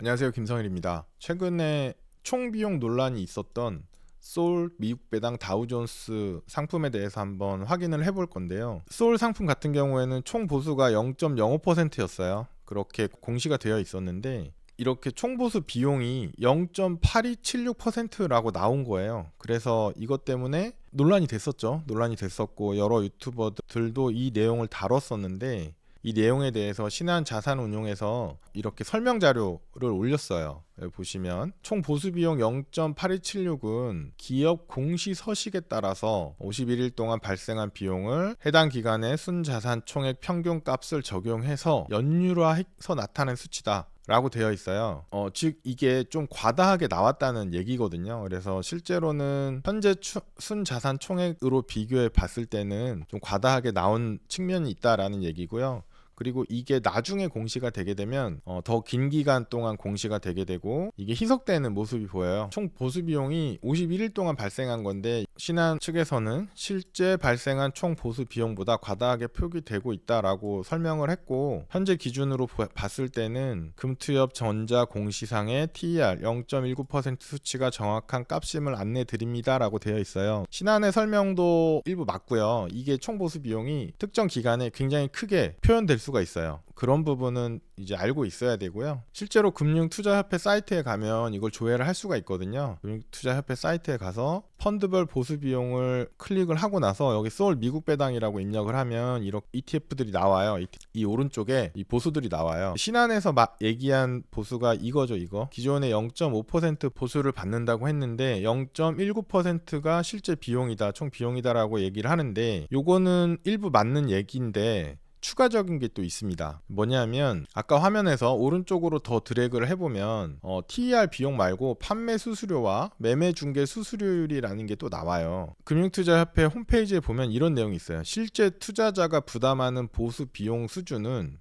안녕하세요, 김성일입니다. 최근에 총비용 논란이 있었던 소울 미국 배당 다우존스 상품에 대해서 한번 확인을 해볼 건데요. 소울 상품 같은 경우에는 총 보수가 0.05%였어요. 그렇게 공시가 되어 있었는데 이렇게 총 보수 비용이 0.8276%라고 나온 거예요. 그래서 이것 때문에 논란이 됐었죠. 논란이 됐었고 여러 유튜버들도 이 내용을 다뤘었는데 이 내용에 대해서 신한자산운용에서 이렇게 설명 자료를 올렸어요. 여기 보시면 총 보수 비용 0.8276은 기업 공시 서식에 따라서 51일 동안 발생한 비용을 해당 기간의 순자산 총액 평균 값을 적용해서 연율화해서 나타낸 수치다. 라고 되어 있어요. 즉 이게 좀 과다하게 나왔다는 얘기거든요. 그래서 실제로는 현재 순자산 총액으로 비교해 봤을 때는 좀 과다하게 나온 측면이 있다라는 얘기고요. 그리고 이게 나중에 공시가 되게 되면 더 긴 기간 동안 공시가 되게 되고 이게 희석되는 모습이 보여요. 총 보수 비용이 51일 동안 발생한 건데 신한 측에서는 실제 발생한 총 보수 비용보다 과다하게 표기되고 있다라고 설명을 했고 현재 기준으로 봤을 때는 금투협 전자 공시상의 TER 0.19% 수치가 정확한 값임을 안내 드립니다라고 되어 있어요. 신한의 설명도 일부 맞고요. 이게 총 보수 비용이 특정 기간에 굉장히 크게 표현될 수가 있어요. 그런 부분은 이제 알고 있어야 되고요. 실제로 금융투자협회 사이트에 가면 이걸 조회를 할 수가 있거든요. 금융투자협회 사이트에 가서 펀드별 보수 비용을 클릭을 하고 나서 여기 소울 미국 배당이라고 입력을 하면 이렇게 ETF들이 나와요. 이 오른쪽에 이 보수들이 나와요. 신한에서 막 얘기한 보수가 이거죠, 이거. 기존에 0.5% 보수를 받는다고 했는데 0.19%가 실제 비용이다, 총 비용이다라고 얘기를 하는데 요거는 일부 맞는 얘기인데 추가적인 게 또 있습니다. 뭐냐면 아까 화면에서 오른쪽으로 더 드래그를 해보면 TER 비용 말고 판매 수수료와 매매 중개 수수료율이라는 게 또 나와요. 금융투자협회 홈페이지에 보면 이런 내용이 있어요. 실제 투자자가 부담하는 보수 비용 수준은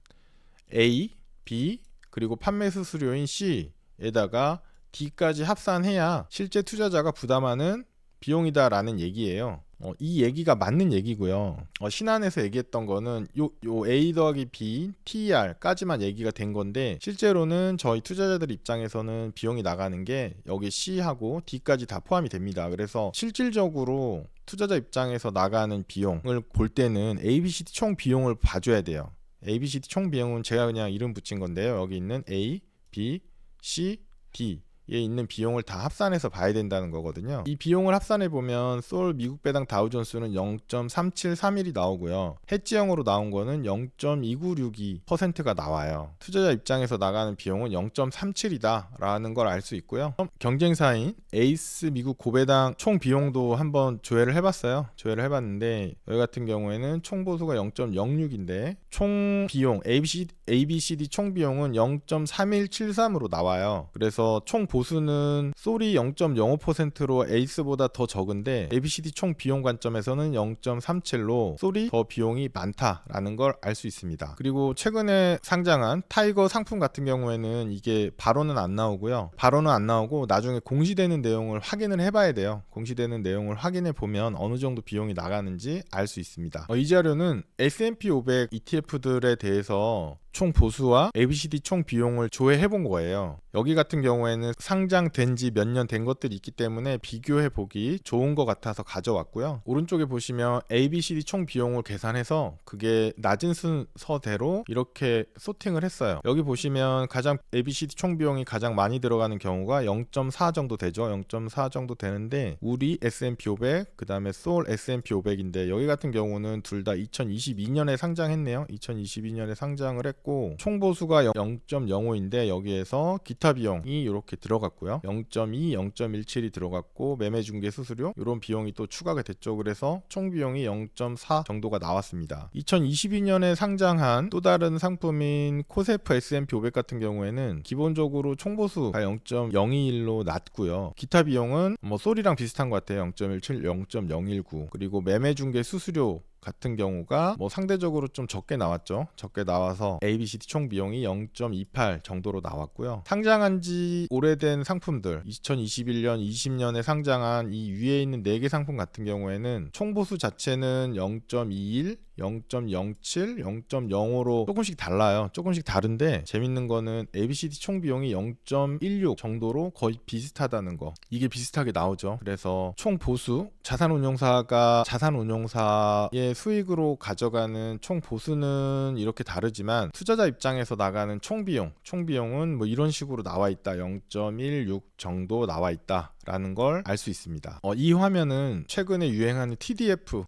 A, B 그리고 판매 수수료인 C에다가 D까지 합산해야 실제 투자자가 부담하는 비용이다라는 얘기예요. 이 얘기가 맞는 얘기고요. 신한에서 얘기했던 거는 요 A 더하기 B, TER까지만 얘기가 된 건데 실제로는 저희 투자자들 입장에서는 비용이 나가는 게 여기 C하고 D까지 다 포함이 됩니다. 그래서 실질적으로 투자자 입장에서 나가는 비용을 볼 때는 ABCD 총 비용을 봐줘야 돼요. ABCD 총 비용은 제가 그냥 이름 붙인 건데요. 여기 있는 A, B, C, D 에 있는 비용을 다 합산해서 봐야 된다는 거거든요. 이 비용을 합산해 보면 소울 미국 배당 다우존스는 0.3731이 나오고요. 해지형으로 나온 거는 0.2962%가 나와요. 투자자 입장에서 나가는 비용은 0.37이다 라는 걸 알 수 있고요. 경쟁사인 에이스 미국 고배당 총 비용도 한번 조회를 해봤어요. 조회를 해봤는데 여기 같은 경우에는 총 보수가 0.06인데 총 비용 ABCD 총 비용은 0.3173으로 나와요. 그래서 총 보수는 소리 0.05%로 에이스보다 더 적은데 ABCD 총 비용 관점에서는 0.37로 소리 더 비용이 많다라는 걸 알 수 있습니다. 그리고 최근에 상장한 타이거 상품 같은 경우에는 이게 바로는 안 나오고요. 바로는 안 나오고 나중에 공시되는 내용을 확인을 해봐야 돼요. 공시되는 내용을 확인해 보면 어느 정도 비용이 나가는지 알 수 있습니다. 이 자료는 S&P 500 ETF들에 대해서 총 보수와 ABCD 총 비용을 조회해 본 거예요. 여기 같은 경우에는 상장된 지 몇 년 된 것들이 있기 때문에 비교해 보기 좋은 것 같아서 가져왔고요. 오른쪽에 보시면 ABCD 총 비용을 계산해서 그게 낮은 순서대로 이렇게 소팅을 했어요. 여기 보시면 가장 ABCD 총 비용이 가장 많이 들어가는 경우가 0.4 정도 되죠. 0.4 정도 되는데 우리 S&P 500 그 다음에 소울 S&P 500인데 여기 같은 경우는 둘 다 2022년에 상장했네요. 2022년에 상장을 했고 총 보수가 0.05인데 여기에서 기타 비용이 이렇게 들어갔고요. 0.2, 0.17이 들어갔고 매매 중개 수수료 이런 비용이 또 추가가 됐죠. 그래서 총 비용이 0.4 정도가 나왔습니다. 2022년에 상장한 또 다른 상품인 코세프 S&P 500 같은 경우에는 기본적으로 총 보수가 0.021로 낮고요. 기타 비용은 소리랑 비슷한 것 같아요. 0.17, 0.019 그리고 매매 중개 수수료 같은 경우가 상대적으로 좀 적게 나왔죠. 적게 나와서 ABCD 총 비용이 0.28 정도로 나왔고요. 상장한 지 오래된 상품들 2021년, 20년에 상장한 이 위에 있는 4개 상품 같은 경우에는 총 보수 자체는 0.21, 0.07, 0.05로 조금씩 달라요. 조금씩 다른데 재밌는 거는 ABCD 총 비용이 0.16 정도로 거의 비슷하다는 거. 이게 비슷하게 나오죠. 그래서 총 보수, 자산운용사가 자산운용사의 수익으로 가져가는 총 보수는 이렇게 다르지만 투자자 입장에서 나가는 총 비용은 뭐 이런 식으로 나와 있다. 0.16 정도 나와 있다라는 걸 알 수 있습니다. 이 화면은 최근에 유행하는 TDF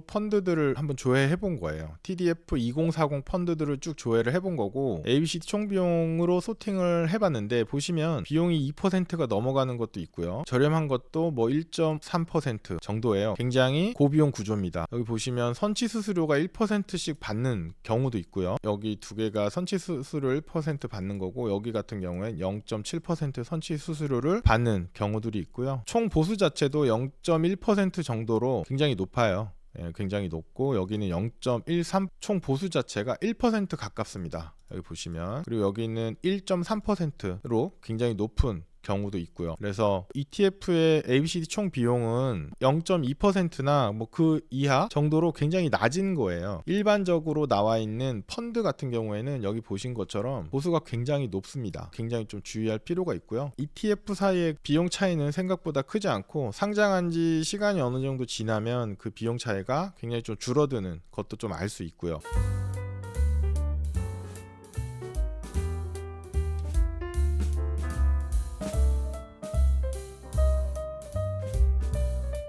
펀드들을 한번 조회해 본 거예요. TDF 2040 펀드들을 쭉 조회를 해본 거고 ABCD 총 비용으로 소팅을 해봤는데 보시면 비용이 2%가 넘어가는 것도 있고요. 저렴한 것도 뭐 1.3% 정도예요. 굉장히 고비용 구조입니다. 여기 보시면 선취 수수료가 1%씩 받는 경우도 있고요. 여기 두 개가 선취 수수료 1% 받는 거고 여기 같은 경우엔 0.7% 선취 수수료를 받는 경우들이 있고요. 총 보수 자체도 0.1% 정도로 굉장히 높아요. 굉장히 높고 여기는 0.13 총 보수 자체가 1% 가깝습니다. 여기 보시면 그리고 여기는 1.3%로 굉장히 높은 경우도 있고요. 그래서 ETF의 ABCD 총 비용은 0.2%나 뭐 그 이하 정도로 굉장히 낮은 거예요. 일반적으로 나와 있는 펀드 같은 경우에는 여기 보신 것처럼 보수가 굉장히 높습니다. 굉장히 좀 주의할 필요가 있고요. ETF 사이의 비용 차이는 생각보다 크지 않고 상장한 지 시간이 어느 정도 지나면 그 비용 차이가 굉장히 좀 줄어드는 것도 좀 알 수 있고요.